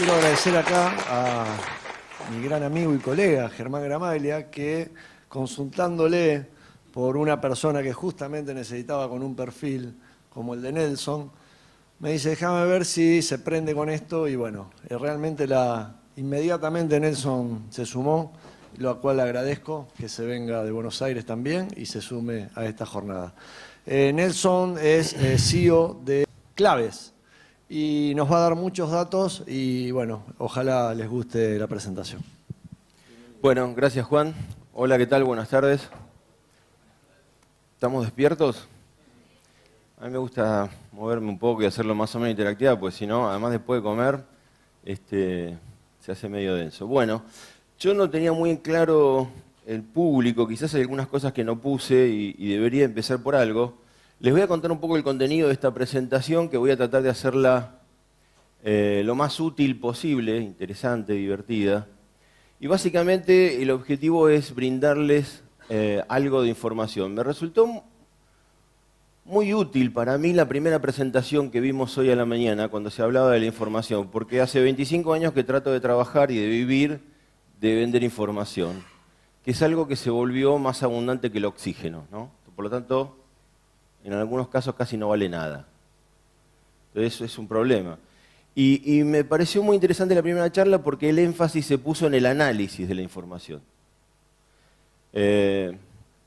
quiero agradecer acá a mi gran amigo y colega Germán Gramaglia, que consultándole por una persona que justamente necesitaba con un perfil como el de Nelson, me dice, déjame ver si se prende con esto, y bueno, realmente inmediatamente Nelson se sumó, lo cual le agradezco que se venga de Buenos Aires también y se sume a esta jornada. Nelson es CEO de Claves y nos va a dar muchos datos y bueno, ojalá les guste la presentación. Bueno, gracias Juan. Hola, ¿qué tal? Buenas tardes. ¿Estamos despiertos? A mí me gusta moverme un poco y hacerlo más o menos interactiva, pues si no, además después de comer, se hace medio denso. Bueno, yo no tenía muy en claro el público, quizás hay algunas cosas que no puse y debería empezar por algo. Les voy a contar un poco el contenido de esta presentación, que voy a tratar de hacerla lo más útil posible, interesante, divertida. Y básicamente el objetivo es brindarles algo de información. Me resultó muy útil para mí la primera presentación que vimos hoy a la mañana cuando se hablaba de la información, porque hace 25 años que trato de trabajar y de vivir de vender información, que es algo que se volvió más abundante que el oxígeno, ¿no? Por lo tanto, en algunos casos casi no vale nada. Entonces eso es un problema. Y me pareció muy interesante la primera charla porque el énfasis se puso en el análisis de la información.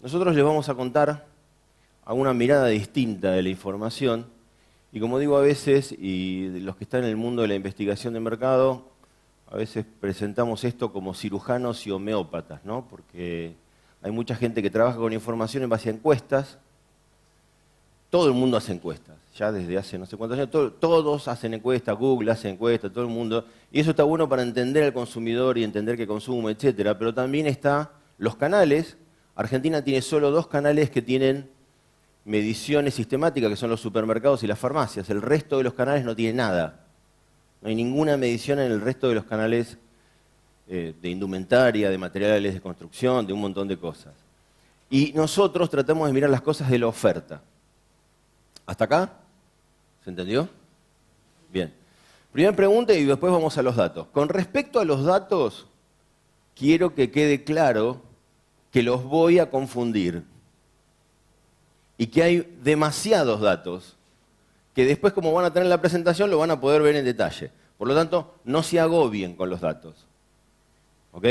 Nosotros les vamos a contar a una mirada distinta de la información, y como digo a veces, y los que están en el mundo de la investigación de mercado, a veces presentamos esto como cirujanos y homeópatas, ¿no? Porque hay mucha gente que trabaja con información en base a encuestas. Todo el mundo hace encuestas, ya desde hace no sé cuántos años, todos hacen encuestas, Google hace encuestas, todo el mundo, y eso está bueno para entender al consumidor y entender qué consume, etcétera, pero también está los canales. Argentina tiene solo 2 canales que tienen mediciones sistemáticas, que son los supermercados y las farmacias. El resto de los canales no tiene nada. No hay ninguna medición en el resto de los canales de indumentaria, de materiales de construcción, de un montón de cosas. Y nosotros tratamos de mirar las cosas de la oferta. ¿Hasta acá? ¿Se entendió? Bien. Primera pregunta y después vamos a los datos. Con respecto a los datos, quiero que quede claro que los voy a confundir. Y que hay demasiados datos que después, como van a tener en la presentación, lo van a poder ver en detalle. Por lo tanto, no se agobien con los datos. ¿Ok?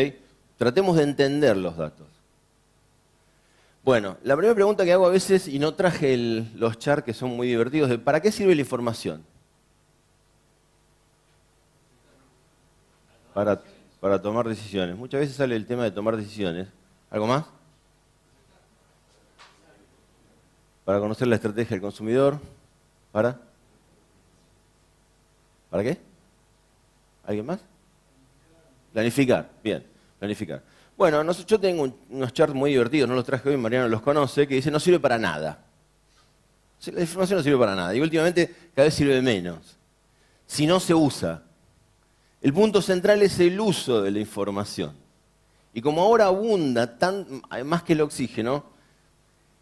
Tratemos de entender los datos. Bueno, la primera pregunta que hago a veces, y no traje los charts que son muy divertidos, de ¿para qué sirve la información? Para tomar decisiones. Muchas veces sale el tema de tomar decisiones. ¿Algo más? Para conocer la estrategia del consumidor. ¿Para qué? ¿Alguien más? Planificar. Bien, planificar. Bueno, yo tengo unos charts muy divertidos, no los traje hoy, Mariano los conoce, que dice no sirve para nada. La información no sirve para nada y últimamente cada vez sirve menos. Si no se usa. El punto central es el uso de la información. Y como ahora abunda más que el oxígeno.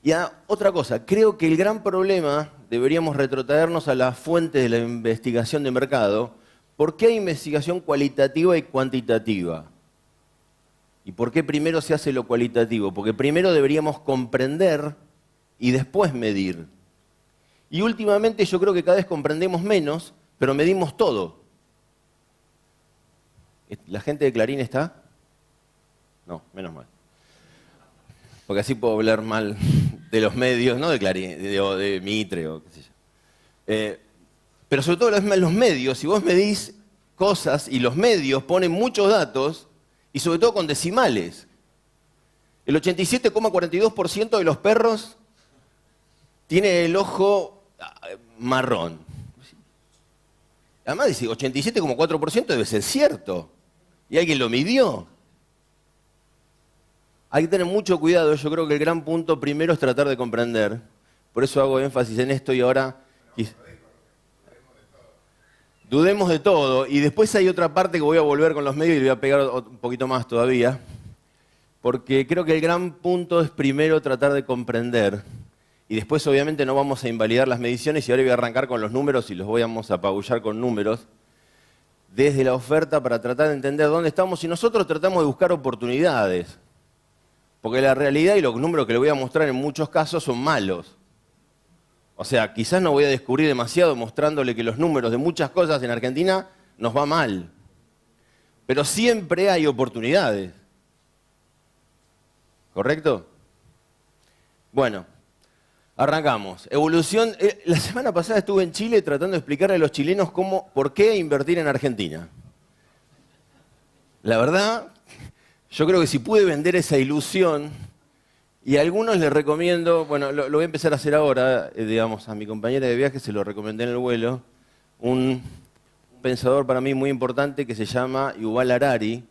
Y otra cosa, creo que el gran problema, deberíamos retrotraernos a las fuentes de la investigación de mercado. ¿Por qué hay investigación cualitativa y cuantitativa? ¿Y por qué primero se hace lo cualitativo? Porque primero deberíamos comprender y después medir. Y últimamente yo creo que cada vez comprendemos menos, pero medimos todo. ¿La gente de Clarín está? No, menos mal. Porque así puedo hablar mal de los medios, no de Clarín, de Mitre o qué sé yo. Pero sobre todo los medios, si vos medís cosas y los medios ponen muchos datos, y sobre todo con decimales. El 87,42% de los perros tiene el ojo marrón. Además dice 87,4% debe ser cierto. Y alguien lo midió. Hay que tener mucho cuidado, yo creo que el gran punto primero es tratar de comprender. Por eso hago énfasis en esto y ahora... Dudemos de todo. Y después hay otra parte que voy a volver con los medios y le voy a pegar un poquito más todavía. Porque creo que el gran punto es primero tratar de comprender. Y después obviamente no vamos a invalidar las mediciones y ahora voy a arrancar con los números y los vamos a apabullar con números. desde la oferta para tratar de entender dónde estamos y nosotros tratamos de buscar oportunidades. Porque la realidad y los números que le voy a mostrar en muchos casos son malos. O sea, quizás no voy a descubrir demasiado mostrándole que los números de muchas cosas en Argentina nos va mal. Pero siempre hay oportunidades. ¿Correcto? Bueno, arrancamos. Evolución. La semana pasada estuve en Chile tratando de explicarle a los chilenos por qué invertir en Argentina. La verdad, yo creo que si pude vender esa ilusión, y a algunos les recomiendo, bueno, lo voy a empezar a hacer ahora, digamos, a mi compañera de viaje se lo recomendé en el vuelo, un pensador para mí muy importante que se llama Yuval Harari,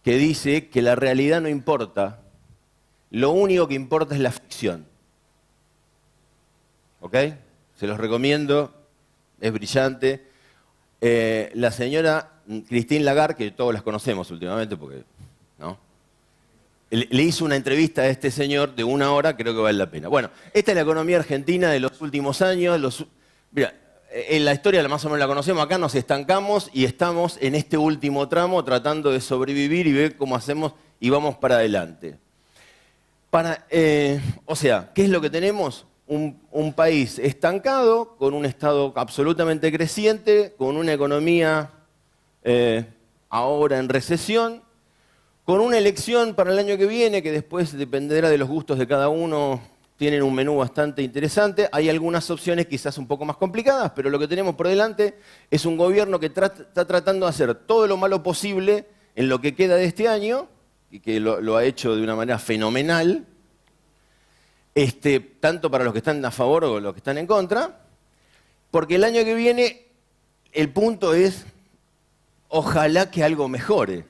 que dice que la realidad no importa, lo único que importa es la ficción. ¿Ok? Se los recomiendo, es brillante. La señora Christine Lagarde, que todos las conocemos últimamente, porque, ¿no? Le hizo una entrevista a este señor de 1 hora, creo que vale la pena. Bueno, esta es la economía argentina de los últimos años. Mira, en la historia más o menos la conocemos, acá nos estancamos y estamos en este último tramo tratando de sobrevivir y ver cómo hacemos y vamos para adelante. O sea, ¿qué es lo que tenemos? Un país estancado, con un Estado absolutamente creciente, con una economía ahora en recesión, con una elección para el año que viene, que después dependerá de los gustos de cada uno, tienen un menú bastante interesante. Hay algunas opciones quizás un poco más complicadas, pero lo que tenemos por delante es un gobierno que está tratando de hacer todo lo malo posible en lo que queda de este año, y que lo ha hecho de una manera fenomenal, tanto para los que están a favor o los que están en contra, porque el año que viene el punto es, ojalá que algo mejore.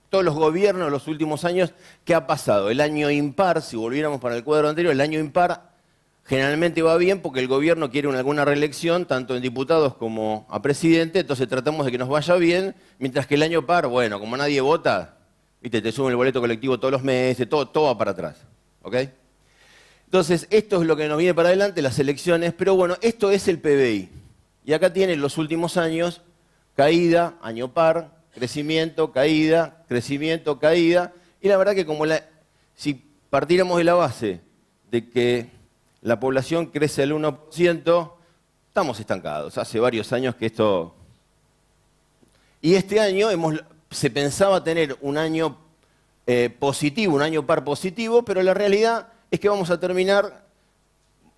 Todos los gobiernos de los últimos años, ¿qué ha pasado? El año impar, si volviéramos para el cuadro anterior, el año impar generalmente va bien porque el gobierno quiere alguna reelección, tanto en diputados como a presidente, entonces tratamos de que nos vaya bien, mientras que el año par, bueno, como nadie vota, ¿viste? Te suben el boleto colectivo todos los meses, todo va para atrás. ¿Ok? Entonces, esto es lo que nos viene para adelante, las elecciones, pero bueno, esto es el PBI. Y acá tienen los últimos años, caída, año par, crecimiento, caída, crecimiento, caída. Y la verdad que si partiéramos de la base de que la población crece al 1%, estamos estancados. Hace varios años que esto... Y este año se pensaba tener un año positivo, un año par positivo, pero la realidad es que vamos a terminar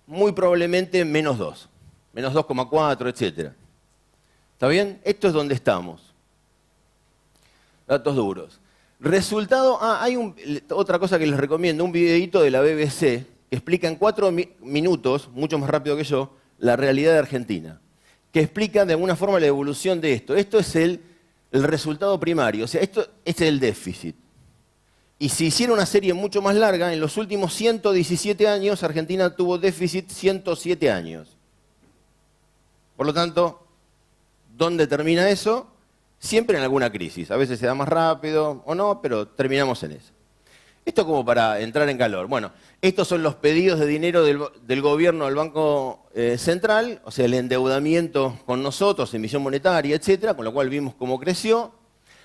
muy probablemente en -2, -2,4, etc. ¿Está bien? Esto es donde estamos. Datos duros. Resultado, hay otra cosa que les recomiendo, un videíto de la BBC que explica en 4 minutos, mucho más rápido que yo, la realidad de Argentina, que explica de alguna forma la evolución de esto. Esto es el resultado primario, o sea, este es el déficit. Y si hiciera una serie mucho más larga, en los últimos 117 años, Argentina tuvo déficit 107 años. Por lo tanto, ¿dónde termina eso? Siempre en alguna crisis. A veces se da más rápido o no, pero terminamos en eso. Esto como para entrar en calor. Bueno, estos son los pedidos de dinero del gobierno al Banco Central, o sea, el endeudamiento con nosotros, emisión monetaria, etcétera, con lo cual vimos cómo creció.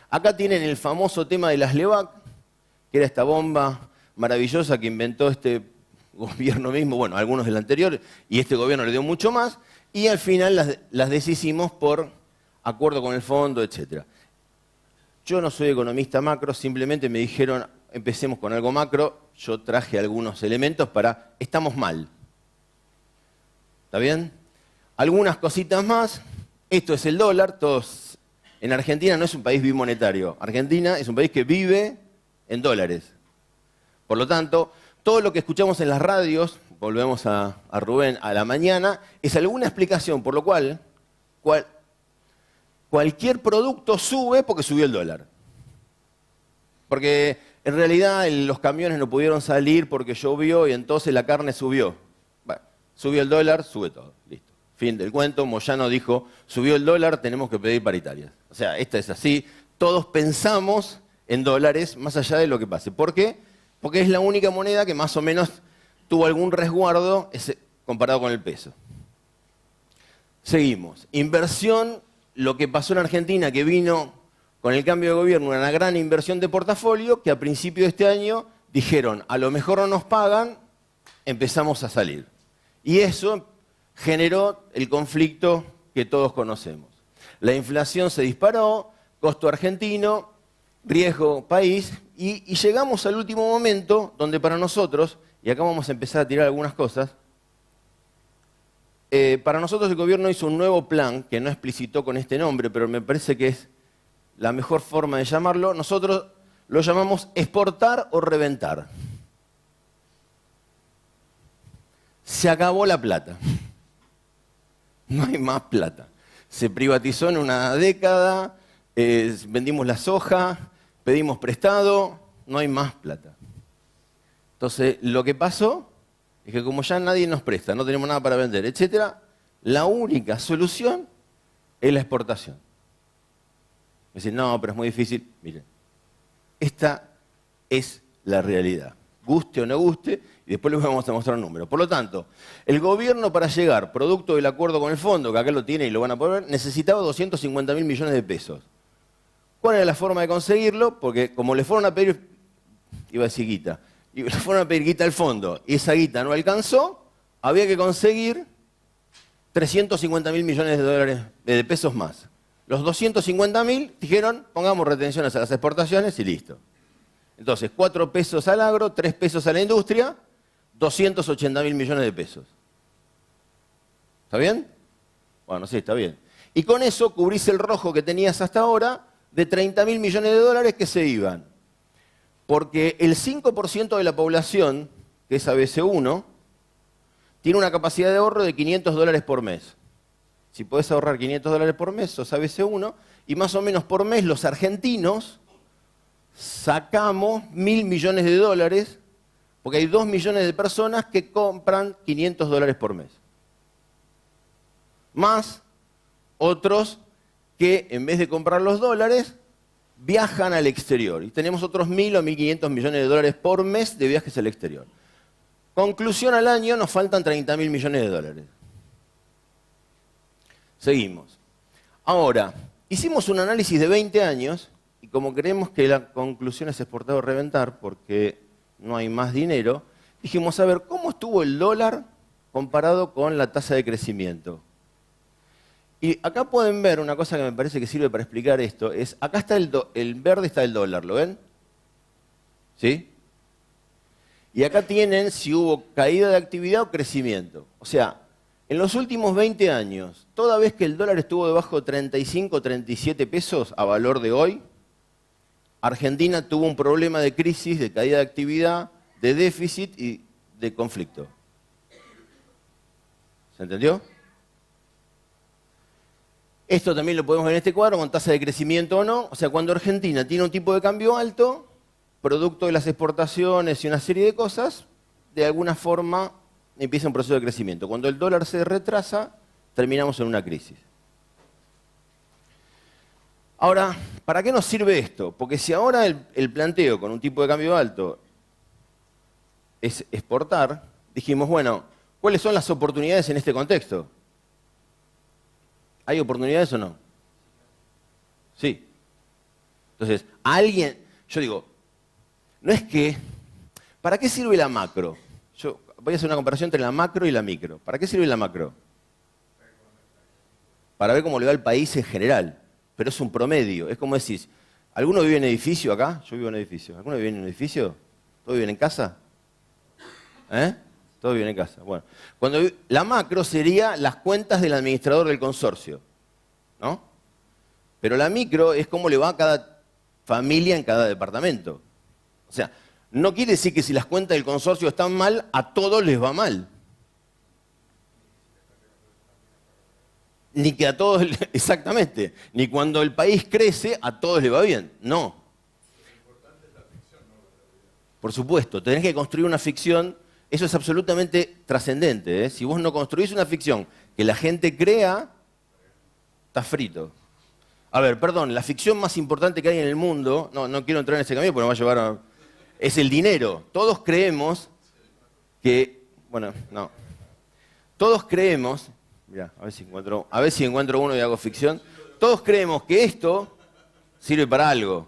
Acá tienen el famoso tema de las LEVAC, que era esta bomba maravillosa que inventó este gobierno mismo, bueno, algunos del anterior, y este gobierno le dio mucho más, y al final las deshicimos por acuerdo con el fondo, etc. Yo no soy economista macro, simplemente me dijeron, empecemos con algo macro, yo traje algunos elementos estamos mal. ¿Está bien? Algunas cositas más, esto es el dólar, en Argentina no es un país bimonetario, Argentina es un país que vive en dólares. Por lo tanto, todo lo que escuchamos en las radios, volvemos a Rubén a la mañana, es alguna explicación por lo cual cualquier producto sube porque subió el dólar. Porque en realidad los camiones no pudieron salir porque llovió y entonces la carne subió. Bueno, subió el dólar, sube todo. Listo. Fin del cuento. Moyano dijo, subió el dólar, tenemos que pedir paritarias. O sea, esta es así. Todos pensamos en dólares más allá de lo que pase. ¿Por qué? Porque es la única moneda que más o menos tuvo algún resguardo comparado con el peso. Seguimos. Inversión lo que pasó en Argentina, que vino con el cambio de gobierno una gran inversión de portafolio, que a principio de este año dijeron, a lo mejor no nos pagan, empezamos a salir. Y eso generó el conflicto que todos conocemos. La inflación se disparó, costo argentino, riesgo país, y llegamos al último momento donde para nosotros, y acá vamos a empezar a tirar algunas cosas, para nosotros el gobierno hizo un nuevo plan que no explicitó con este nombre, pero me parece que es la mejor forma de llamarlo. Nosotros lo llamamos exportar o reventar. Se acabó la plata. No hay más plata. Se privatizó en una década, vendimos la soja, pedimos prestado, no hay más plata. Entonces, lo que pasó es que como ya nadie nos presta, no tenemos nada para vender, etc., la única solución es la exportación. Es decir, no, pero es muy difícil. Miren, esta es la realidad. Guste o no guste, y después les vamos a mostrar un número. Por lo tanto, el gobierno para llegar, producto del acuerdo con el fondo, que acá lo tiene y lo van a poder ver, necesitaba 250.000 millones de pesos. ¿Cuál era la forma de conseguirlo? Porque como le fueron a pedir, iba a decir guita, y le fueron a pedir guita al fondo, y esa guita no alcanzó, había que conseguir 350.000 millones de dólares de pesos más. Los 250.000 dijeron, pongamos retenciones a las exportaciones y listo. Entonces, 4 pesos al agro, 3 pesos a la industria, 280.000 millones de pesos. ¿Está bien? Bueno, sí, está bien. Y con eso cubrís el rojo que tenías hasta ahora de 30.000 millones de dólares que se iban. Porque el 5% de la población, que es ABC1, tiene una capacidad de ahorro de 500 dólares por mes. Si podés ahorrar 500 dólares por mes, sos ABC1, y más o menos por mes los argentinos sacamos 1.000 millones de dólares, porque hay 2 millones de personas que compran 500 dólares por mes. Más otros que en vez de comprar los dólares, viajan al exterior. Y tenemos otros 1.000 o 1.500 millones de dólares por mes de viajes al exterior. Conclusión, al año nos faltan 30.000 millones de dólares. Seguimos. Ahora, hicimos un análisis de 20 años y como creemos que la conclusión es exportar o reventar porque no hay más dinero, dijimos, a ver, ¿cómo estuvo el dólar comparado con la tasa de crecimiento? Y acá pueden ver una cosa que me parece que sirve para explicar esto, es, acá está el verde está el dólar, ¿lo ven? ¿Sí? Y acá tienen si hubo caída de actividad o crecimiento. O sea, en los últimos 20 años, toda vez que el dólar estuvo debajo de 35 o 37 pesos a valor de hoy, Argentina tuvo un problema de crisis, de caída de actividad, de déficit y de conflicto. ¿Se entendió? Esto también lo podemos ver en este cuadro con tasa de crecimiento o no. O sea, cuando Argentina tiene un tipo de cambio alto, producto de las exportaciones y una serie de cosas, de alguna forma empieza un proceso de crecimiento. Cuando el dólar se retrasa, terminamos en una crisis. Ahora, ¿para qué nos sirve esto? Porque si ahora el planteo con un tipo de cambio alto es exportar, dijimos, bueno, ¿cuáles son las oportunidades en este contexto? ¿Hay oportunidades o no? Sí. Entonces, yo digo, no es que, ¿para qué sirve la macro? Yo voy a hacer una comparación entre la macro y la micro. ¿Para qué sirve la macro? Para ver cómo le va al país en general. Pero es un promedio. Es como decís, ¿alguno vive en edificio acá? Yo vivo en edificio. ¿Alguno vive en un edificio? ¿Todos viven en casa? ¿Eh? Todos viven en casa. Bueno, la macro sería las cuentas del administrador del consorcio, ¿no? Pero la micro es cómo le va a cada familia en cada departamento. O sea, no quiere decir que si las cuentas del consorcio están mal, a todos les va mal. Ni que a todos, exactamente, ni cuando el país crece, a todos le va bien. No. Por supuesto, tenés que construir una ficción. Eso es absolutamente trascendente, ¿eh? Si vos no construís una ficción que la gente crea, estás frito. A ver, perdón, la ficción más importante que hay en el mundo, no quiero entrar en ese camino porque me va a llevar a... es el dinero. Todos creemos que... Bueno, no. Todos creemos... Mirá, a ver si encuentro uno y hago ficción. todos creemos que esto sirve para algo,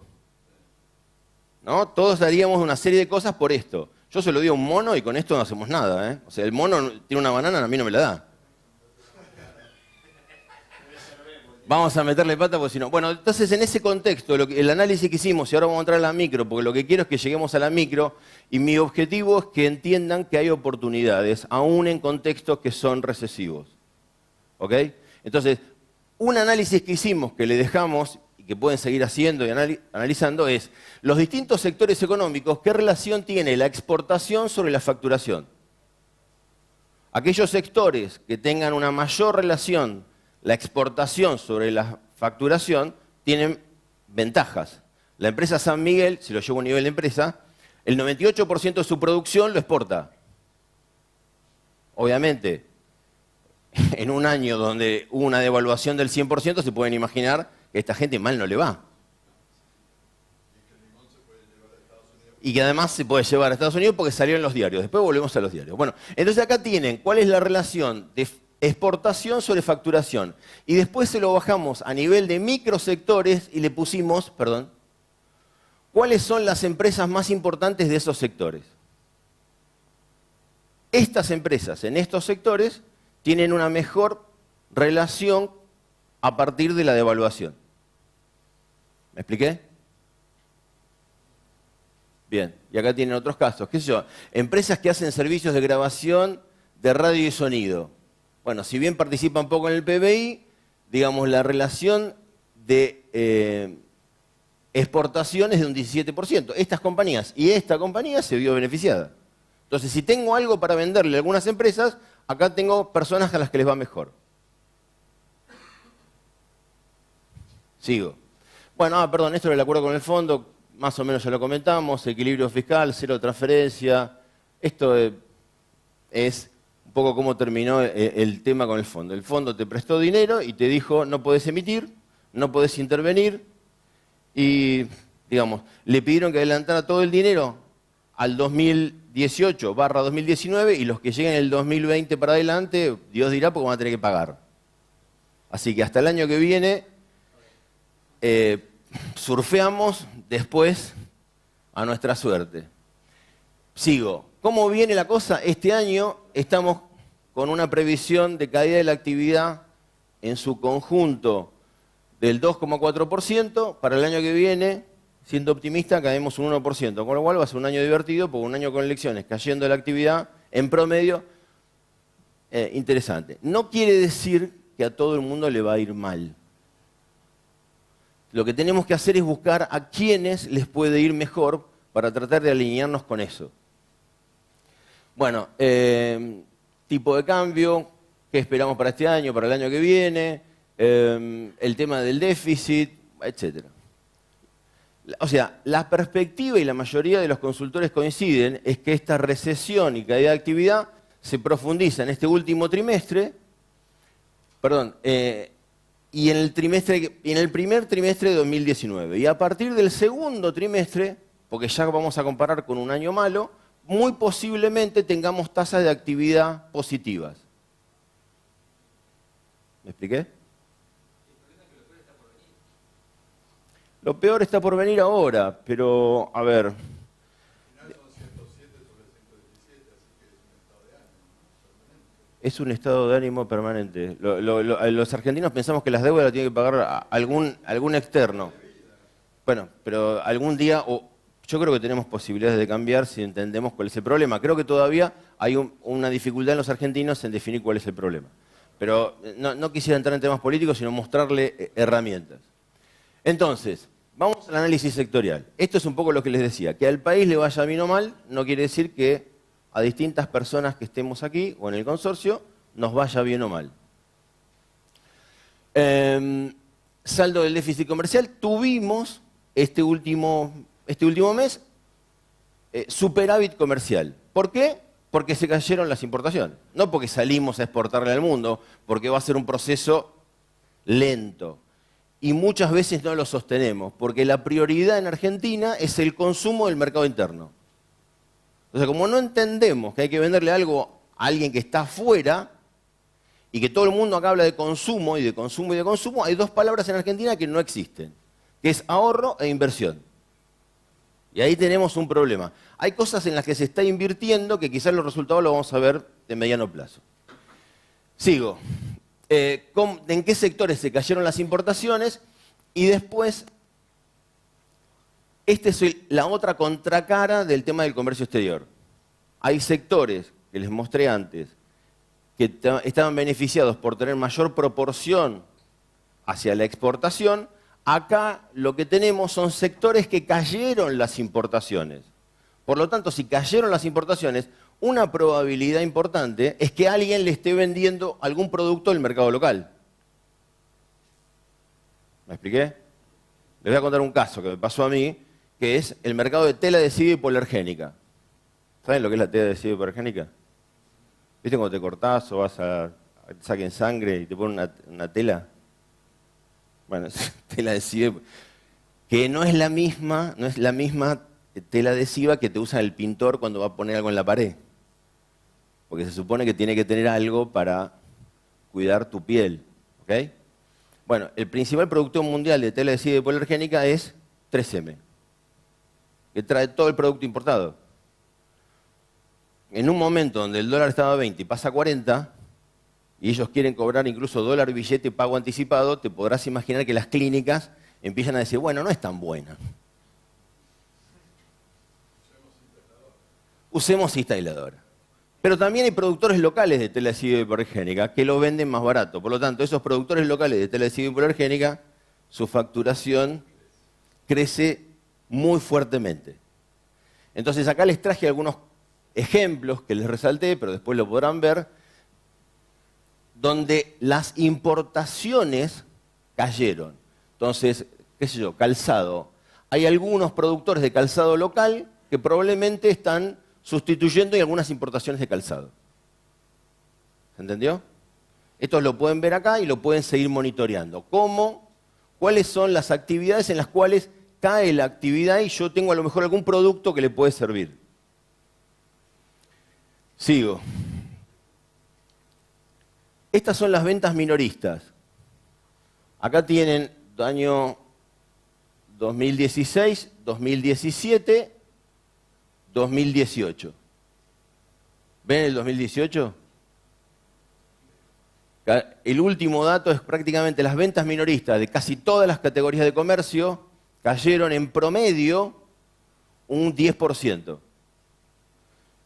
¿no? Todos haríamos una serie de cosas por esto. Yo se lo digo a un mono y con esto no hacemos nada, ¿eh? O sea, el mono tiene una banana, a mí no me la da. Vamos a meterle pata porque si no... Bueno, entonces en ese contexto, el análisis que hicimos, y ahora vamos a entrar a la micro, porque lo que quiero es que lleguemos a la micro, y mi objetivo es que entiendan que hay oportunidades, aún en contextos que son recesivos. ¿Ok? Entonces, un análisis que hicimos, que le dejamos, y que pueden seguir haciendo y analizando, es los distintos sectores económicos, ¿qué relación tiene la exportación sobre la facturación? Aquellos sectores que tengan una mayor relación la exportación sobre la facturación tienen ventajas. La empresa San Miguel, si lo llevo a un nivel de empresa, el 98% de su producción lo exporta. Obviamente, en un año donde hubo una devaluación del 100%, se pueden imaginar que a esta gente mal no le va. Y que además se puede llevar a Estados Unidos porque salió en los diarios. Después volvemos a los diarios. Bueno, entonces acá tienen cuál es la relación de exportación sobre facturación. Y después se lo bajamos a nivel de microsectores y le pusimos, ¿cuáles son las empresas más importantes de esos sectores? Estas empresas en estos sectores tienen una mejor relación a partir de la devaluación. ¿Me expliqué? Bien, y acá tienen otros casos. ¿Qué sé yo? Empresas que hacen servicios de grabación de radio y sonido. Bueno, si bien participa un poco en el PBI, digamos, la relación de exportación es de un 17%. Estas compañías y esta compañía se vio beneficiada. Entonces, si tengo algo para venderle a algunas empresas, acá tengo personas a las que les va mejor. Sigo. Bueno, perdón, esto era el acuerdo con el fondo, más o menos ya lo comentamos, equilibrio fiscal, cero transferencia. Esto es un poco cómo terminó el tema con el fondo. El fondo te prestó dinero y te dijo no podés emitir, no podés intervenir y, digamos, le pidieron que adelantara todo el dinero al 2018/2019 y los que lleguen el 2020 para adelante, Dios dirá porque van a tener que pagar. Así que hasta el año que viene surfeamos después a nuestra suerte. Sigo. ¿Cómo viene la cosa? Este año estamos con una previsión de caída de la actividad en su conjunto del 2,4%. Para el año que viene, siendo optimista, caemos un 1%. Con lo cual va a ser un año divertido, porque un año con elecciones cayendo la actividad en promedio, interesante. No quiere decir que a todo el mundo le va a ir mal. Lo que tenemos que hacer es buscar a quienes les puede ir mejor para tratar de alinearnos con eso. Bueno, tipo de cambio, qué esperamos para este año, para el año que viene, el tema del déficit, etc. O sea, la perspectiva y la mayoría de los consultores coinciden es que esta recesión y caída de actividad se profundiza en este último trimestre, y en el primer trimestre de 2019. Y a partir del segundo trimestre, porque ya vamos a comparar con un año malo, muy posiblemente tengamos tasas de actividad positivas. ¿Me expliqué? Lo peor está por venir ahora, pero a ver. Es un estado de ánimo permanente. Los argentinos pensamos que las deudas las tiene que pagar algún externo. Bueno, pero algún día, yo creo que tenemos posibilidades de cambiar si entendemos cuál es el problema. Creo que todavía hay una dificultad en los argentinos en definir cuál es el problema. Pero no quisiera entrar en temas políticos, sino mostrarle herramientas. Entonces, vamos al análisis sectorial. Esto es un poco lo que les decía. Que al país le vaya bien o mal no quiere decir que a distintas personas que estemos aquí o en el consorcio nos vaya bien o mal. Saldo del déficit comercial. Tuvimos este último mes superávit comercial. ¿Por qué? Porque se cayeron las importaciones. No porque salimos a exportarle al mundo, porque va a ser un proceso lento. Y muchas veces no lo sostenemos, porque la prioridad en Argentina es el consumo del mercado interno. O sea, como no entendemos que hay que venderle algo a alguien que está afuera, y que todo el mundo acá habla de consumo y de consumo y de consumo, hay dos palabras en Argentina que no existen, que es ahorro e inversión. Y ahí tenemos un problema. Hay cosas en las que se está invirtiendo que quizás los resultados los vamos a ver de mediano plazo. Sigo. ¿En qué sectores se cayeron las importaciones? Y después, esta es la otra contracara del tema del comercio exterior. Hay sectores que les mostré antes que estaban beneficiados por tener mayor proporción hacia la exportación. Acá lo que tenemos son sectores que cayeron las importaciones. Por lo tanto, si cayeron las importaciones, una probabilidad importante es que alguien le esté vendiendo algún producto del mercado local. ¿Me expliqué? Les voy a contar un caso que me pasó a mí, que es el mercado de tela adhesiva y hipoalergénica. ¿Saben lo que es la tela adhesiva y hipoalergénica? ¿Viste cuando te cortás o vas a te saquen sangre y te ponen una tela? Bueno, tela adhesiva, que no es la misma tela adhesiva que te usa el pintor cuando va a poner algo en la pared. Porque se supone que tiene que tener algo para cuidar tu piel. ¿Ok? Bueno, el principal producto mundial de tela adhesiva hipoalergénica es 3M, que trae todo el producto importado. En un momento donde el dólar estaba a 20 y pasa a 40, y ellos quieren cobrar incluso dólar billete pago anticipado, te podrás imaginar que las clínicas empiezan a decir, bueno, no es tan buena. Usemos instaladora. Pero también hay productores locales de tela adhesiva hipoalergénica que lo venden más barato. Por lo tanto, esos productores locales de tela adhesiva hipoalergénica, su facturación crece muy fuertemente. Entonces acá les traje algunos ejemplos que les resalté, pero después lo podrán ver, donde las importaciones cayeron. Entonces, qué sé yo, calzado. Hay algunos productores de calzado local que probablemente están sustituyendo y algunas importaciones de calzado. ¿Se entendió? Esto lo pueden ver acá y lo pueden seguir monitoreando. ¿Cómo? ¿Cuáles son las actividades en las cuales cae la actividad y yo tengo a lo mejor algún producto que le puede servir? Sigo. Estas son las ventas minoristas. Acá tienen año 2016, 2017, 2018. ¿Ven el 2018? El último dato es prácticamente las ventas minoristas de casi todas las categorías de comercio cayeron en promedio un 10%.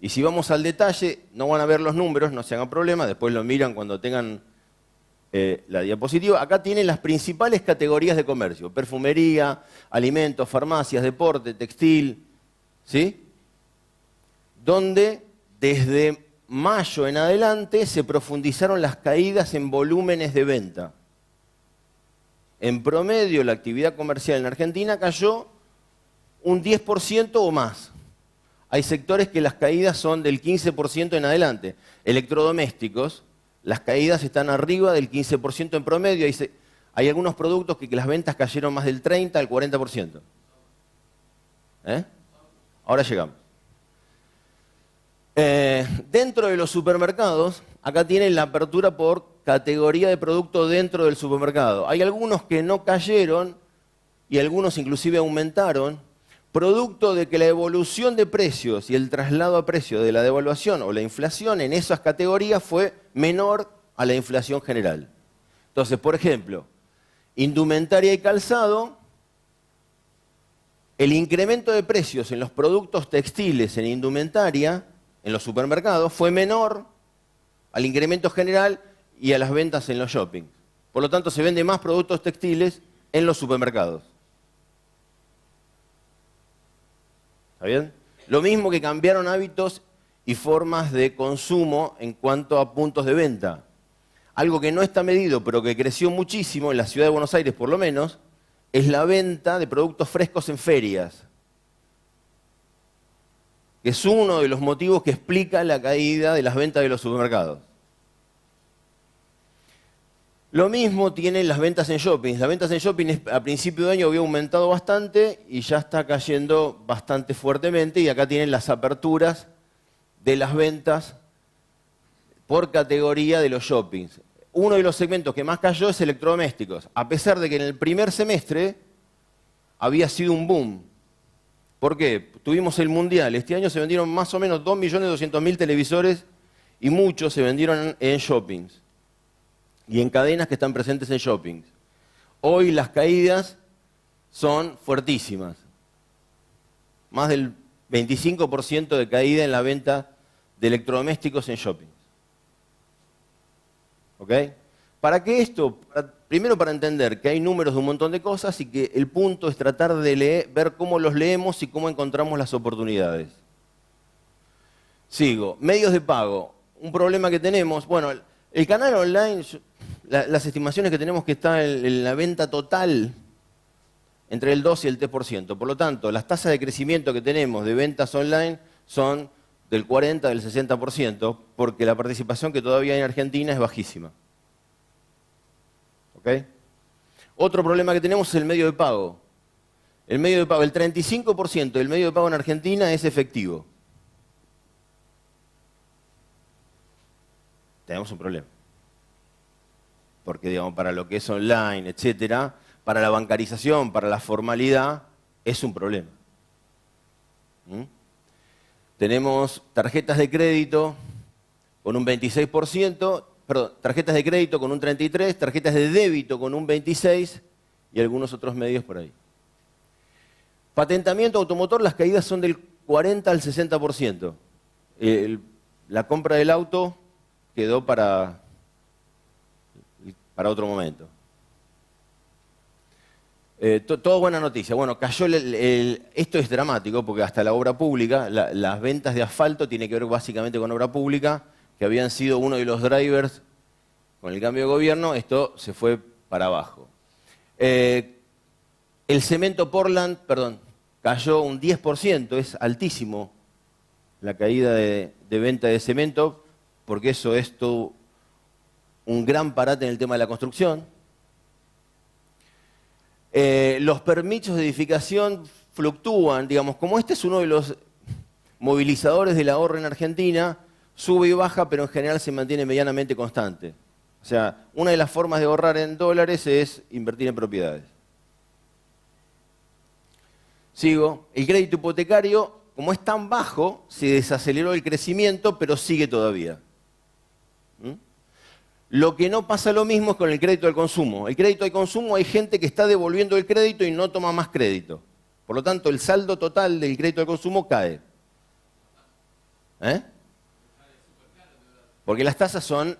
Y si vamos al detalle, no van a ver los números, no se hagan problema, después lo miran cuando tengan la diapositiva. Acá tienen las principales categorías de comercio: perfumería, alimentos, farmacias, deporte, textil, ¿sí? Donde desde mayo en adelante se profundizaron las caídas en volúmenes de venta. En promedio, la actividad comercial en Argentina cayó un 10% o más. Hay sectores que las caídas son del 15% en adelante. Electrodomésticos, las caídas están arriba del 15% en promedio. Hay algunos productos que las ventas cayeron más del 30 al 40%. Ahora llegamos. Dentro de los supermercados, acá tienen la apertura por categoría de producto dentro del supermercado. Hay algunos que no cayeron y algunos inclusive aumentaron, producto de que la evolución de precios y el traslado a precio de la devaluación o la inflación en esas categorías fue menor a la inflación general. Entonces, por ejemplo, indumentaria y calzado, el incremento de precios en los productos textiles en indumentaria, en los supermercados, fue menor al incremento general y a las ventas en los shoppings. Por lo tanto, se venden más productos textiles en los supermercados. ¿Está bien? Lo mismo que cambiaron hábitos y formas de consumo en cuanto a puntos de venta. Algo que no está medido, pero que creció muchísimo, en la ciudad de Buenos Aires por lo menos, es la venta de productos frescos en ferias. Que es uno de los motivos que explica la caída de las ventas de los supermercados. Lo mismo tienen las ventas en shopping. Las ventas en shopping a principio de año había aumentado bastante y ya está cayendo bastante fuertemente. Y acá tienen las aperturas de las ventas por categoría de los shoppings. uno de los segmentos que más cayó es electrodomésticos, a pesar de que en el primer semestre había sido un boom. ¿Por qué? Tuvimos el Mundial. Este año se vendieron más o menos 2.200.000 televisores y muchos se vendieron en shoppings y en cadenas que están presentes en shoppings. Hoy las caídas son fuertísimas. Más del 25% de caída en la venta de electrodomésticos en shoppings. ¿Ok? ¿Para qué esto? Primero para entender que hay números de un montón de cosas y que el punto es tratar de leer, ver cómo los leemos y cómo encontramos las oportunidades. Sigo. Medios de pago. Un problema que tenemos, bueno, el canal online, las estimaciones que tenemos que está en la venta total entre el 2 y el 3%. Por lo tanto, las tasas de crecimiento que tenemos de ventas online son del 40, del 60%, porque la participación que todavía hay en Argentina es bajísima. ¿Ok? Otro problema que tenemos es el medio de pago. El medio de pago, el 35% del medio de pago en Argentina es efectivo. Tenemos un problema. Porque, digamos, para lo que es online, etcétera, para la bancarización, para la formalidad, es un problema. Tenemos tarjetas de crédito con un 26%, perdón, tarjetas de crédito con un 33%, tarjetas de débito con un 26% y algunos otros medios por ahí. Patentamiento automotor, las caídas son del 40 al 60%. La compra del auto quedó para otro momento. Todo buena noticia. Bueno, cayó esto es dramático porque hasta la obra pública, las ventas de asfalto tiene que ver básicamente con obra pública, que habían sido uno de los drivers con el cambio de gobierno, esto se fue para abajo. El cemento Portland, cayó un 10%, es altísimo la caída de venta de cemento, porque eso es todo un gran parate en el tema de la construcción. Los permisos de edificación fluctúan, digamos, como este es uno de los movilizadores del ahorro en Argentina, sube y baja, pero en general se mantiene medianamente constante. O sea, una de las formas de ahorrar en dólares es invertir en propiedades. Sigo. El crédito hipotecario, como es tan bajo, se desaceleró el crecimiento, pero sigue todavía. Lo que no pasa lo mismo es con el crédito al consumo. El crédito al consumo hay gente que está devolviendo el crédito y no toma más crédito. Por lo tanto, el saldo total del crédito al consumo cae. Porque las tasas son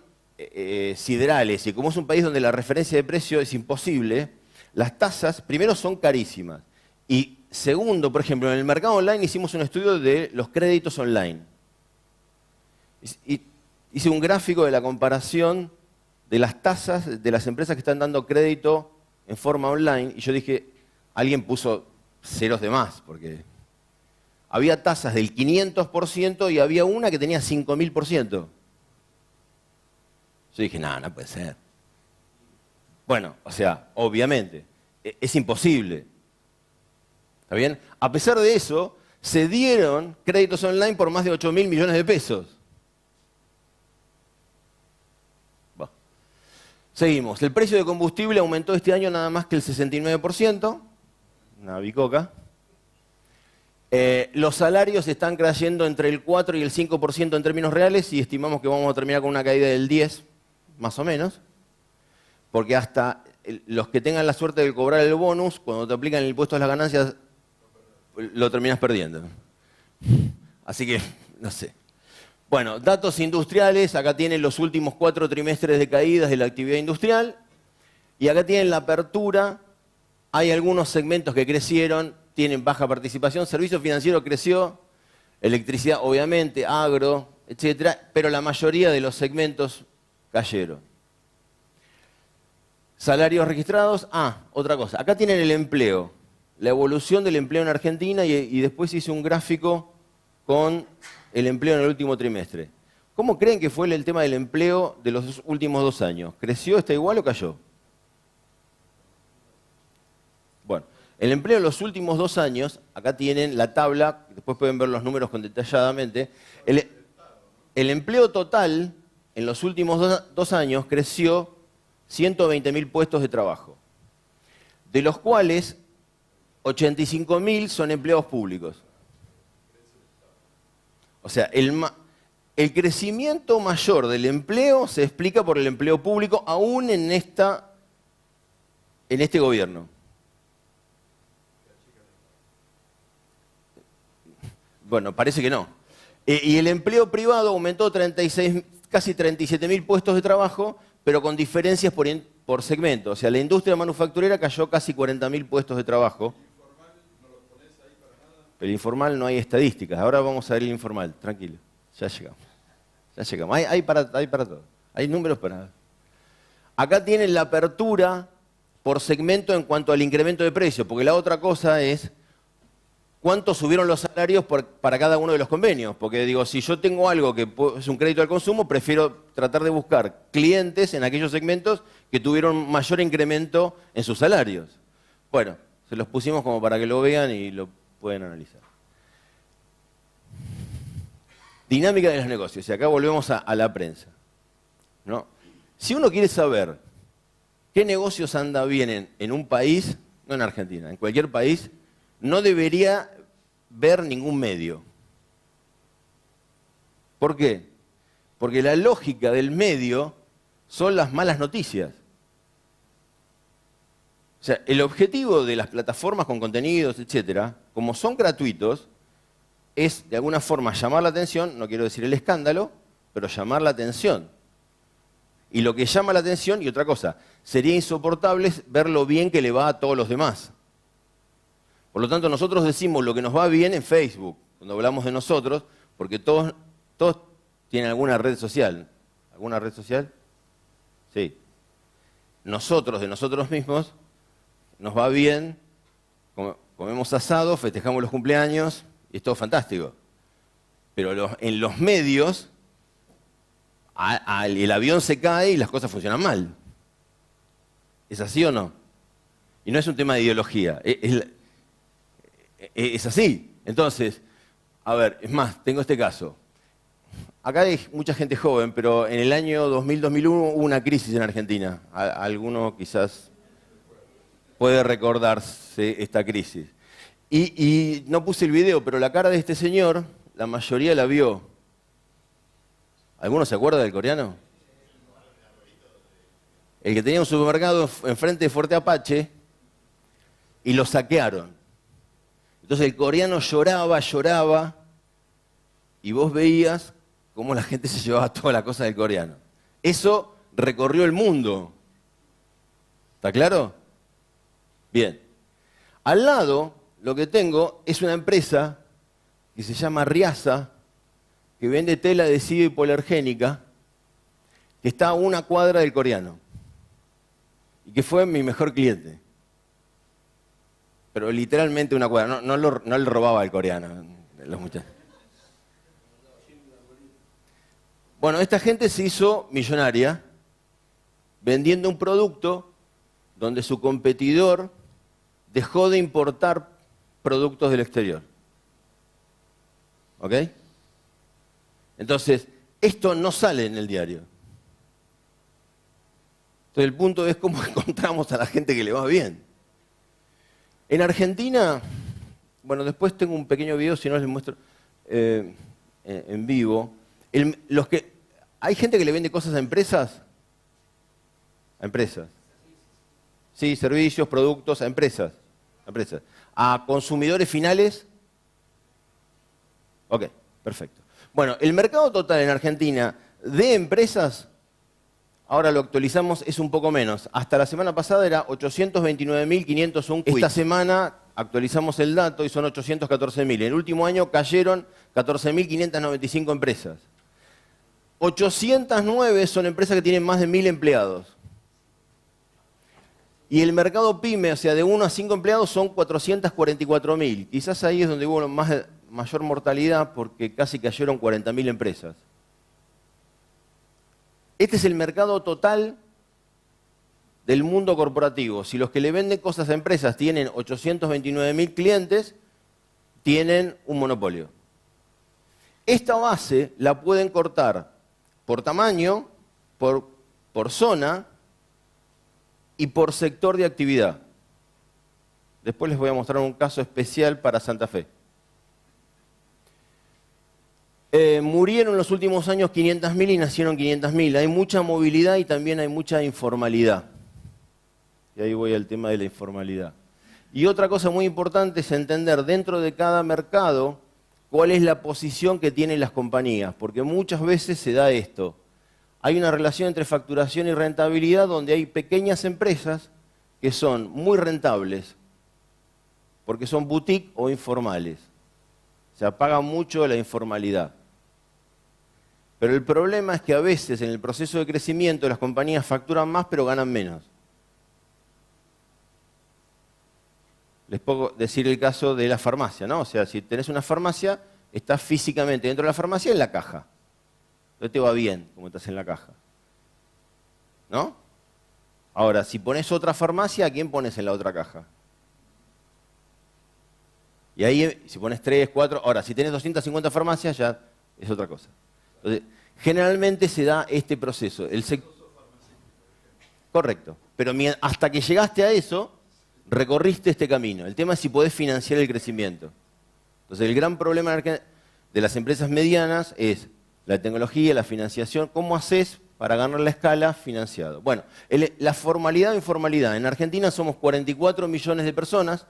siderales y como es un país donde la referencia de precio es imposible, las tasas primero son carísimas. Y segundo, por ejemplo, en el mercado online hicimos un estudio de los créditos online. Hice un gráfico de la comparación de las tasas de las empresas que están dando crédito en forma online, y yo dije, alguien puso ceros de más, porque había tasas del 500% y había una que tenía 5.000%. Yo dije, no puede ser. Bueno, o sea, obviamente, es imposible. ¿Está bien? A pesar de eso, se dieron créditos online por más de 8.000 millones de pesos. Seguimos. El precio de combustible aumentó este año nada más que el 69%. Una bicoca. Los salarios están creciendo entre el 4 y el 5% en términos reales y estimamos que vamos a terminar con una caída del 10%, más o menos. Porque hasta los que tengan la suerte de cobrar el bonus, cuando te aplican el impuesto a las ganancias, lo terminas perdiendo. Así que, no sé. Bueno, datos industriales, acá tienen los últimos 4 trimestres de caídas de la actividad industrial y acá tienen la apertura, hay algunos segmentos que crecieron, tienen baja participación, servicio financiero creció, electricidad obviamente, agro, etcétera, pero la mayoría de los segmentos cayeron. Salarios registrados, otra cosa, acá tienen el empleo, la evolución del empleo en Argentina y después hice un gráfico con el empleo en el último trimestre. ¿Cómo creen que fue el tema del empleo de los últimos 2 años? ¿Creció, está igual o cayó? Bueno, el empleo en los últimos 2 años, acá tienen la tabla, después pueden ver los números con detalladamente. El empleo total en los últimos 2 años creció 120.000 puestos de trabajo, de los cuales 85.000 son empleados públicos. O sea, el crecimiento mayor del empleo se explica por el empleo público, aún en este gobierno. Bueno, parece que no. Y el empleo privado aumentó casi 37.000 puestos de trabajo, pero con diferencias por segmento. O sea, la industria manufacturera cayó casi 40.000 puestos de trabajo. El informal no hay estadísticas. Ahora vamos a ver el informal, tranquilo. Ya llegamos. Ya llegamos. Hay para todo. Hay números para... Acá tienen la apertura por segmento en cuanto al incremento de precio, porque la otra cosa es cuánto subieron los salarios para cada uno de los convenios. Porque digo, si yo tengo algo que es un crédito al consumo, prefiero tratar de buscar clientes en aquellos segmentos que tuvieron mayor incremento en sus salarios. Bueno, se los pusimos como para que lo vean y lo pueden analizar. Dinámica de los negocios. Y acá volvemos a la prensa, ¿no? Si uno quiere saber qué negocios anda bien en un país, no en Argentina, en cualquier país, no debería ver ningún medio. ¿Por qué? Porque la lógica del medio son las malas noticias. O sea, el objetivo de las plataformas con contenidos, etcétera, como son gratuitos, es de alguna forma llamar la atención, no quiero decir el escándalo, pero llamar la atención. Y lo que llama la atención, y otra cosa, sería insoportable ver lo bien que le va a todos los demás. Por lo tanto, nosotros decimos lo que nos va bien en Facebook, cuando hablamos de nosotros, porque todos tienen alguna red social. ¿Alguna red social? Sí. Nosotros, de nosotros mismos, nos va bien, comemos asado, festejamos los cumpleaños, y es todo fantástico. Pero en los medios, el avión se cae y las cosas funcionan mal. ¿Es así o no? Y no es un tema de ideología, es así. Entonces, a ver, es más, tengo este caso. Acá hay mucha gente joven, pero en el año 2000-2001 hubo una crisis en Argentina. Alguno quizás puede recordarse esta crisis. Y no puse el video, pero la cara de este señor, la mayoría la vio. ¿Alguno se acuerda del coreano? El que tenía un supermercado enfrente de Fuerte Apache y lo saquearon. Entonces el coreano lloraba, y vos veías cómo la gente se llevaba toda la cosa del coreano. Eso recorrió el mundo. ¿Está claro? Bien. Al lado, lo que tengo es una empresa que se llama Riasa, que vende tela adhesiva y polargénica, que está a una cuadra del coreano, y que fue mi mejor cliente. Pero literalmente una cuadra, no le robaba al coreano, los muchachos. Bueno, esta gente se hizo millonaria vendiendo un producto donde su competidor dejó de importar productos del exterior. ¿Ok? Entonces, esto no sale en el diario. Entonces, el punto es cómo encontramos a la gente que le va bien. En Argentina, bueno, después tengo un pequeño video, si no les muestro en vivo. ¿Hay gente que le vende cosas a empresas? A empresas. Sí, servicios, productos, a empresas. ¿A consumidores finales? Ok, perfecto. Bueno, el mercado total en Argentina de empresas, ahora lo actualizamos, es un poco menos. Hasta la semana pasada era 829.501 quits. Esta semana actualizamos el dato y son 814.000. En el último año cayeron 14.595 empresas. 809 son empresas que tienen más de 1.000 empleados. Y el mercado pyme, o sea, de 1 a 5 empleados, son 444.000. Quizás ahí es donde hubo mayor mortalidad porque casi cayeron 40.000 empresas. Este es el mercado total del mundo corporativo. Si los que le venden cosas a empresas tienen 829.000 clientes, tienen un monopolio. Esta base la pueden cortar por tamaño, por zona y por sector de actividad. Después les voy a mostrar un caso especial para Santa Fe. Murieron en los últimos años 500.000 y nacieron 500.000. Hay mucha movilidad y también hay mucha informalidad. Y ahí voy al tema de la informalidad. Y otra cosa muy importante es entender dentro de cada mercado cuál es la posición que tienen las compañías, porque muchas veces se da esto. Hay una relación entre facturación y rentabilidad donde hay pequeñas empresas que son muy rentables, porque son boutique o informales. Se apaga mucho la informalidad. Pero el problema es que a veces en el proceso de crecimiento las compañías facturan más pero ganan menos. Les puedo decir el caso de la farmacia, ¿no? O sea, si tenés una farmacia, estás físicamente dentro de la farmacia en la caja. Entonces te va bien como estás en la caja. ¿No? Ahora, si pones otra farmacia, ¿a quién pones en la otra caja? Y ahí, si pones 3, 4, ahora, si tenés 250 farmacias, ya es otra cosa. Entonces, generalmente se da este proceso. Correcto. Pero hasta que llegaste a eso, recorriste este camino. El tema es si podés financiar el crecimiento. Entonces, el gran problema de las empresas medianas es la tecnología, la financiación. ¿Cómo haces para ganar la escala financiado? Bueno, la formalidad o informalidad. En Argentina somos 44 millones de personas.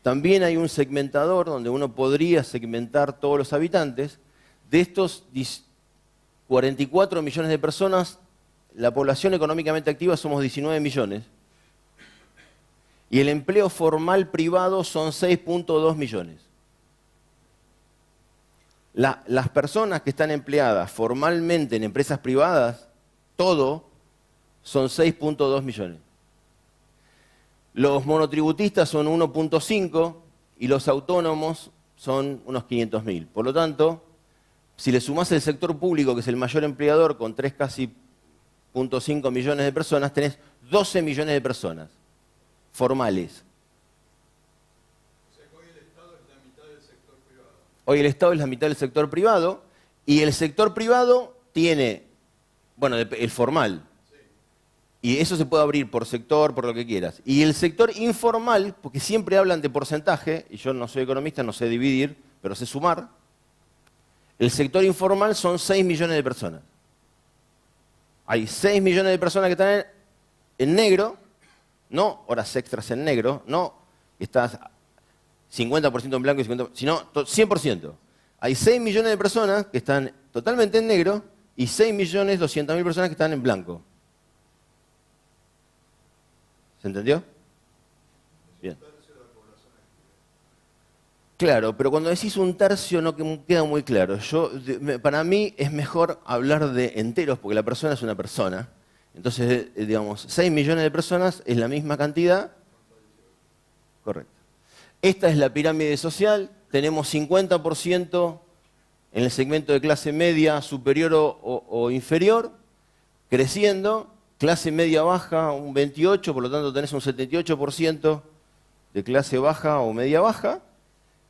También hay un segmentador donde uno podría segmentar todos los habitantes. De estos 44 millones de personas, la población económicamente activa somos 19 millones. Y el empleo formal privado son 6.2 millones. Las personas que están empleadas formalmente en empresas privadas, todo, son 6.2 millones. Los monotributistas son 1.5 y los autónomos son unos 500.000. Por lo tanto, si le sumás el sector público, que es el mayor empleador, con casi 0.5 millones de personas, tenés 12 millones de personas formales. O sea que hoy el Estado es la mitad del sector privado. Hoy el Estado es la mitad del sector privado y el sector privado tiene, bueno, el formal. Sí. Y eso se puede abrir por sector, por lo que quieras. Y el sector informal, porque siempre hablan de porcentaje, y yo no soy economista, no sé dividir, pero sé sumar. El sector informal son 6 millones de personas. Hay 6 millones de personas que están en negro, no horas extras en negro, no estás 50% en blanco y 50%, sino 100%. Hay 6 millones de personas que están totalmente en negro y 6.200.000 personas que están en blanco. ¿Se entendió? Bien. Claro, pero cuando decís un tercio no queda muy claro. Para mí es mejor hablar de enteros porque la persona es una persona. Entonces, digamos, 6 millones de personas es la misma cantidad. Correcto. Esta es la pirámide social. Tenemos 50% en el segmento de clase media, superior o inferior, creciendo. Clase media baja, un 28%, por lo tanto tenés un 78% de clase baja o media baja.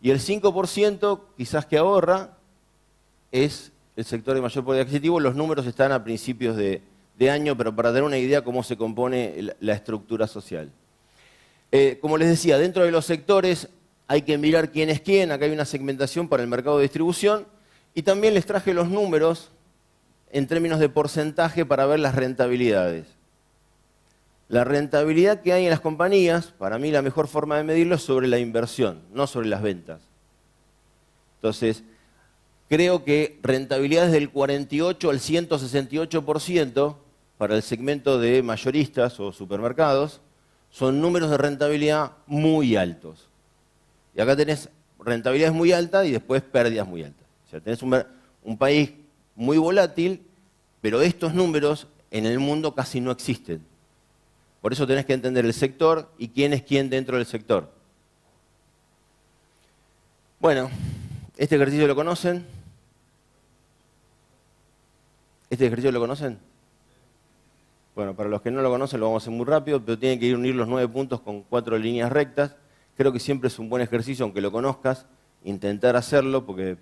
Y el 5% quizás que ahorra es el sector de mayor poder adquisitivo. Los números están a principios de año, pero para tener una idea cómo se compone la estructura social. Como les decía, dentro de los sectores hay que mirar quién es quién. Acá hay una segmentación para el mercado de distribución. Y también les traje los números en términos de porcentaje para ver las rentabilidades. La rentabilidad que hay en las compañías, para mí la mejor forma de medirlo es sobre la inversión, no sobre las ventas. Entonces, creo que rentabilidades del 48 al 168% para el segmento de mayoristas o supermercados son números de rentabilidad muy altos. Y acá tenés rentabilidades muy altas y después pérdidas muy altas. O sea, tenés un país muy volátil, pero estos números en el mundo casi no existen. Por eso tenés que entender el sector y quién es quién dentro del sector. Bueno, este ejercicio lo conocen. ¿Este ejercicio lo conocen? Bueno, para los que no lo conocen lo vamos a hacer muy rápido, pero tienen que unir los 9 puntos con 4 líneas rectas. Creo que siempre es un buen ejercicio, aunque lo conozcas, intentar hacerlo, porque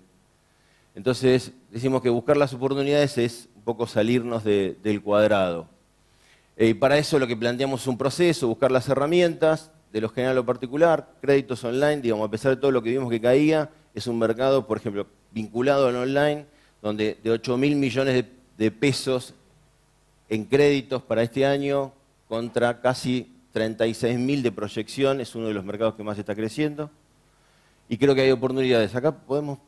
entonces decimos que buscar las oportunidades es un poco salirnos del cuadrado. Para eso lo que planteamos es un proceso, buscar las herramientas, de lo general a lo particular, créditos online, digamos, a pesar de todo lo que vimos que caía, es un mercado, por ejemplo, vinculado al online, donde de 8.000 millones de pesos en créditos para este año, contra casi 36.000 de proyección, es uno de los mercados que más está creciendo. Y creo que hay oportunidades. Acá podemos...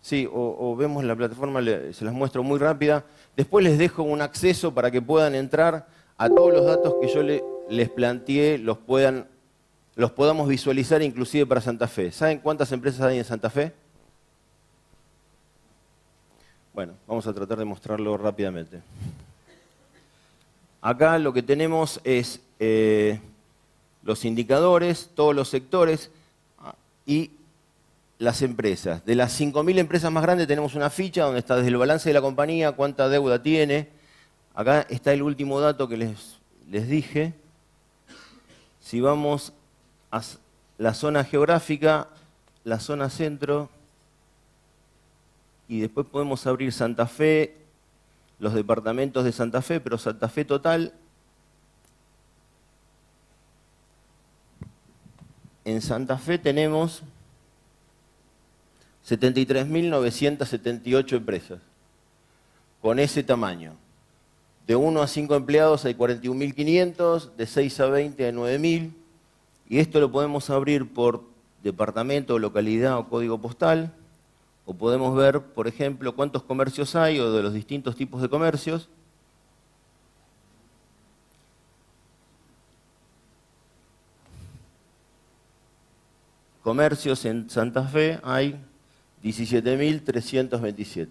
Sí, o vemos la plataforma, se las muestro muy rápida. Después les dejo un acceso para que puedan entrar a todos los datos que yo les planteé, los podamos visualizar inclusive para Santa Fe. ¿Saben cuántas empresas hay en Santa Fe? Bueno, vamos a tratar de mostrarlo rápidamente. Acá lo que tenemos es los indicadores, todos los sectores y las empresas. De las 5.000 empresas más grandes tenemos una ficha donde está desde el balance de la compañía, cuánta deuda tiene. Acá está el último dato que les dije. Si vamos a la zona geográfica, la zona centro, y después podemos abrir Santa Fe, los departamentos de Santa Fe, pero Santa Fe total. En Santa Fe tenemos 73.978 empresas, con ese tamaño. De 1 a 5 empleados hay 41.500, de 6 a 20 hay 9.000, y esto lo podemos abrir por departamento, localidad o código postal, o podemos ver, por ejemplo, cuántos comercios hay o de los distintos tipos de comercios. Comercios en Santa Fe hay 17.327.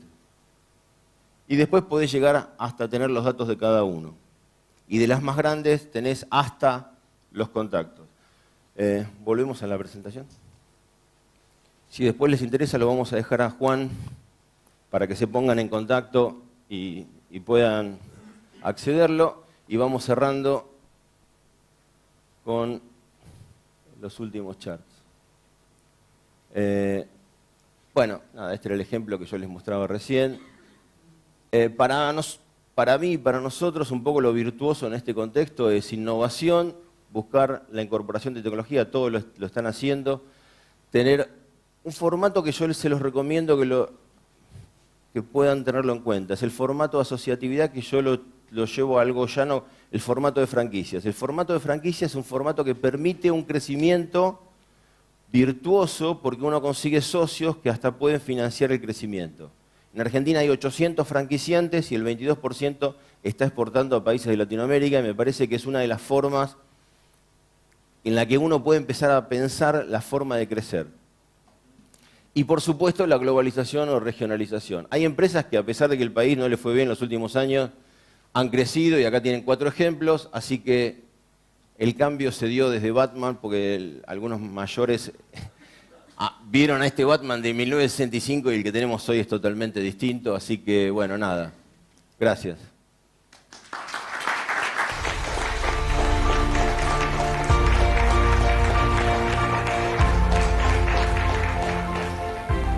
Y después podés llegar hasta tener los datos de cada uno. Y de las más grandes tenés hasta los contactos. Volvemos a la presentación. Si después les interesa, lo vamos a dejar a Juan para que se pongan en contacto y puedan accederlo. Y vamos cerrando con los últimos charts. Bueno, nada, este era el ejemplo que yo les mostraba recién. Para mí y para nosotros, un poco lo virtuoso en este contexto es innovación, buscar la incorporación de tecnología, todos lo están haciendo, tener un formato que yo se los recomiendo que puedan tenerlo en cuenta. Es el formato de asociatividad que yo lo llevo a algo llano, el formato de franquicias. El formato de franquicias es un formato que permite un crecimiento virtuoso porque uno consigue socios que hasta pueden financiar el crecimiento. En Argentina hay 800 franquiciantes y el 22% está exportando a países de Latinoamérica y me parece que es una de las formas en la que uno puede empezar a pensar la forma de crecer. Y por supuesto la globalización o regionalización. Hay empresas que a pesar de que el país no le fue bien en los últimos años, han crecido y acá tienen 4 ejemplos, así que el cambio se dio desde Batman porque algunos mayores vieron a este Batman de 1965 y el que tenemos hoy es totalmente distinto, así que bueno, nada. Gracias.